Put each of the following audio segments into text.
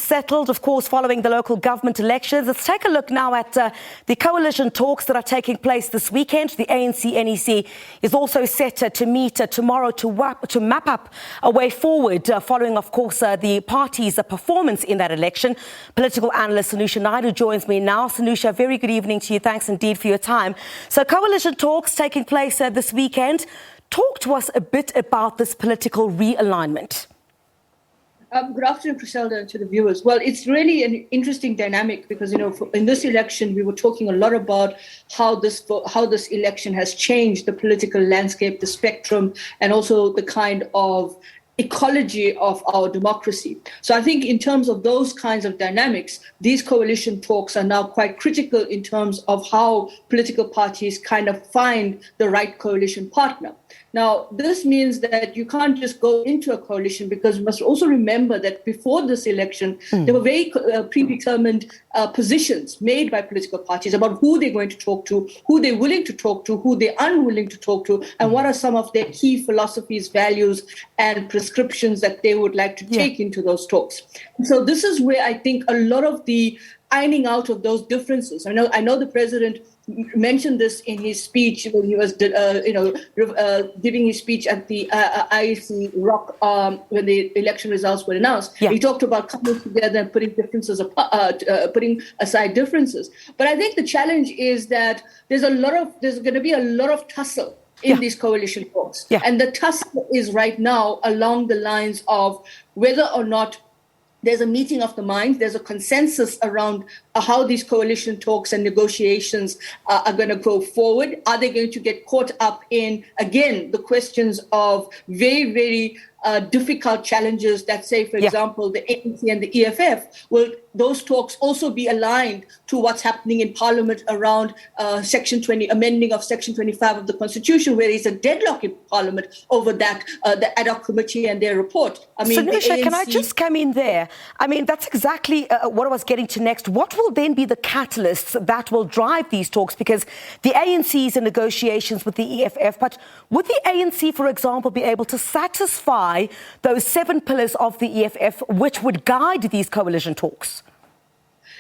settled, of course, following the local government elections. Let's take a look now at the coalition talks that are taking place this weekend. The ANC NEC is also set to meet tomorrow to map up a way forward following, of course, the party's performance in that election. Political analyst Sanusha Naidu joins me now. Sanusha, very good evening to you. Thanks indeed for your time. So coalition talks taking place this weekend. Talk to us a bit about this political realignment. Good afternoon, Chriselda, and to the viewers. Well, it's really an interesting dynamic because, in this election, we were talking a lot about how this election has changed the political landscape, the spectrum, and also the kind of ecology of our democracy. So I think in terms of those kinds of dynamics, these coalition talks are now quite critical in terms of how political parties kind of find the right coalition partner. Now, this means that you can't just go into a coalition because you must also remember that before this election, there were very predetermined positions made by political parties about who they're going to talk to, who they're willing to talk to, who they're unwilling to talk to, and what are some of their key philosophies, values, and prescriptions that they would like to take into those talks. So this is where I think a lot of the ironing out of those differences. I know the president mentioned this in his speech when he was, giving his speech at the IEC Rock when the election results were announced. He talked about coming together and putting differences putting aside differences. But I think the challenge is that there's going to be a lot of tussle in these coalition talks, and the tussle is right now along the lines of whether or not there's a meeting of the minds, there's a consensus around how these coalition talks and negotiations are going to go forward. Are they going to get caught up in, again, the questions of very, very difficult challenges that, say, for example, the ANC and the EFF, will those talks also be aligned to what's happening in Parliament around amending of Section 25 of the Constitution, where there's a deadlock in Parliament over that, the ad hoc committee and their report. Sanusha, can I just come in there? That's exactly what I was getting to next. What will then be the catalysts that will drive these talks? Because the ANC is in negotiations with the EFF, but would the ANC, for example, be able to satisfy those 7 pillars of the EFF which would guide these coalition talks?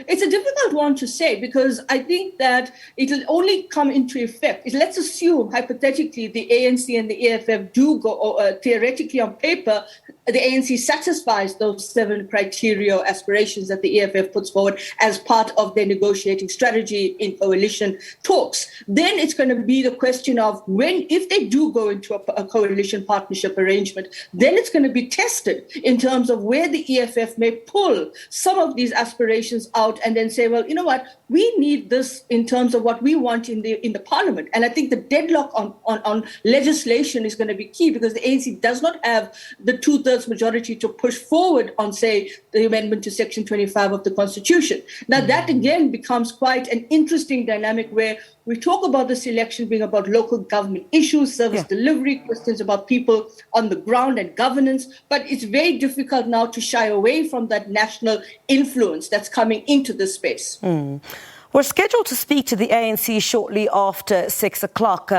It's a difficult one to say because I think that it will only come into effect. Let's assume, hypothetically, the ANC and the EFF do go, theoretically on paper, the ANC satisfies those 7 criteria or aspirations that the EFF puts forward as part of their negotiating strategy in coalition talks. Then it's going to be the question of if they do go into a coalition partnership arrangement, then it's going to be tested in terms of where the EFF may pull some of these aspirations out and then say, well, you know what, we need this in terms of what we want in the Parliament. And I think the deadlock on legislation is going to be key because the ANC does not have the 2/3 majority to push forward on, say, the amendment to Section 25 of the Constitution. Now, that again becomes quite an interesting dynamic where we talk about this election being about local government issues, service delivery, questions about people on the ground and governance. But it's very difficult now to shy away from that national influence that's coming into this space. We're scheduled to speak to the ANC shortly after 6 o'clock.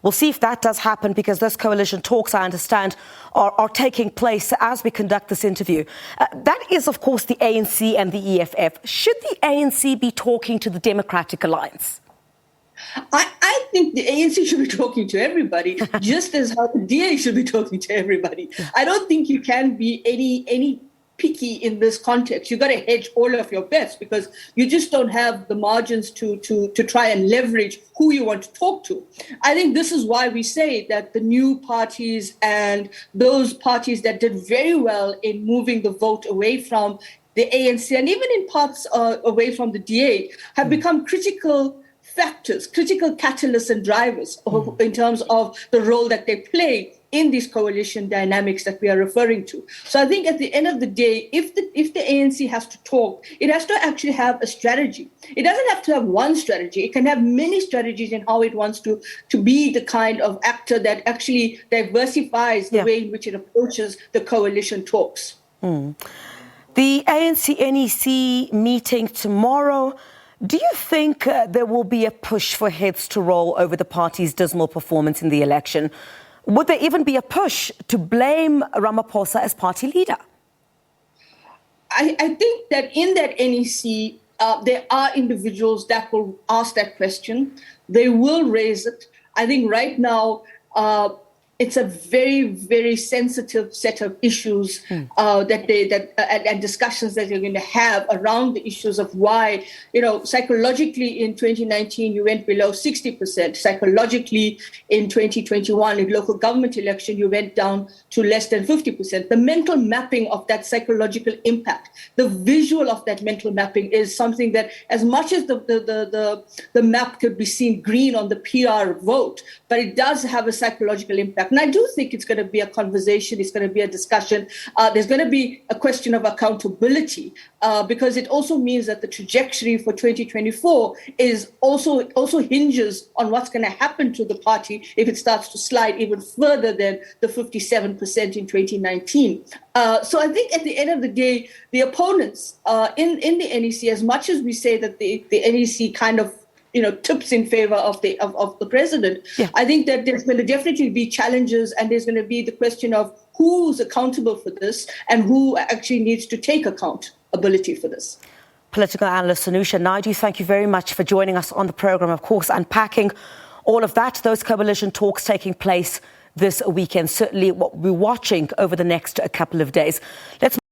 We'll see if that does happen because those coalition talks, I understand, are taking place as we conduct this interview. That is, of course, the ANC and the EFF. Should the ANC be talking to the Democratic Alliance? I think the ANC should be talking to everybody, just as how the DA should be talking to everybody. I don't think you can be any picky in this context. You've got to hedge all of your bets because you just don't have the margins to try and leverage who you want to talk to. I think this is why we say that the new parties and those parties that did very well in moving the vote away from the ANC and even in parts away from the DA have become critical factors, critical catalysts and drivers in terms of the role that they play in these coalition dynamics that we are referring to. So I think at the end of the day, if the ANC has to talk, it has to actually have a strategy. It doesn't have to have one strategy. It can have many strategies in how it wants to be the kind of actor that actually diversifies the way in which it approaches the coalition talks. The ANC NEC meeting tomorrow. Do you think there will be a push for heads to roll over the party's dismal performance in the election? Would there even be a push to blame Ramaphosa as party leader? I think that in that NEC, there are individuals that will ask that question. They will raise it. I think right now, it's a very, very sensitive set of issues and discussions that you're going to have around the issues of why, psychologically in 2019, you went below 60%. Psychologically in 2021, in local government election, you went down to less than 50%. The mental mapping of that psychological impact, the visual of that mental mapping is something that, as much as the map could be seen green on the PR vote, but it does have a psychological impact. And I do think it's going to be a conversation. It's going to be a discussion. There's going to be a question of accountability because it also means that the trajectory for 2024 is also hinges on what's going to happen to the party if it starts to slide even further than the 57% in 2019. So I think at the end of the day, the opponents in the NEC, as much as we say that the NEC kind of tips in favor of the president. Yeah. I think that there's going to definitely be challenges, and there's going to be the question of who's accountable for this and who actually needs to take accountability for this. Political analyst Sanusha Naidu, thank you very much for joining us on the programme, of course, unpacking all of that, those coalition talks taking place this weekend, certainly what we're watching over the next couple of days. Let's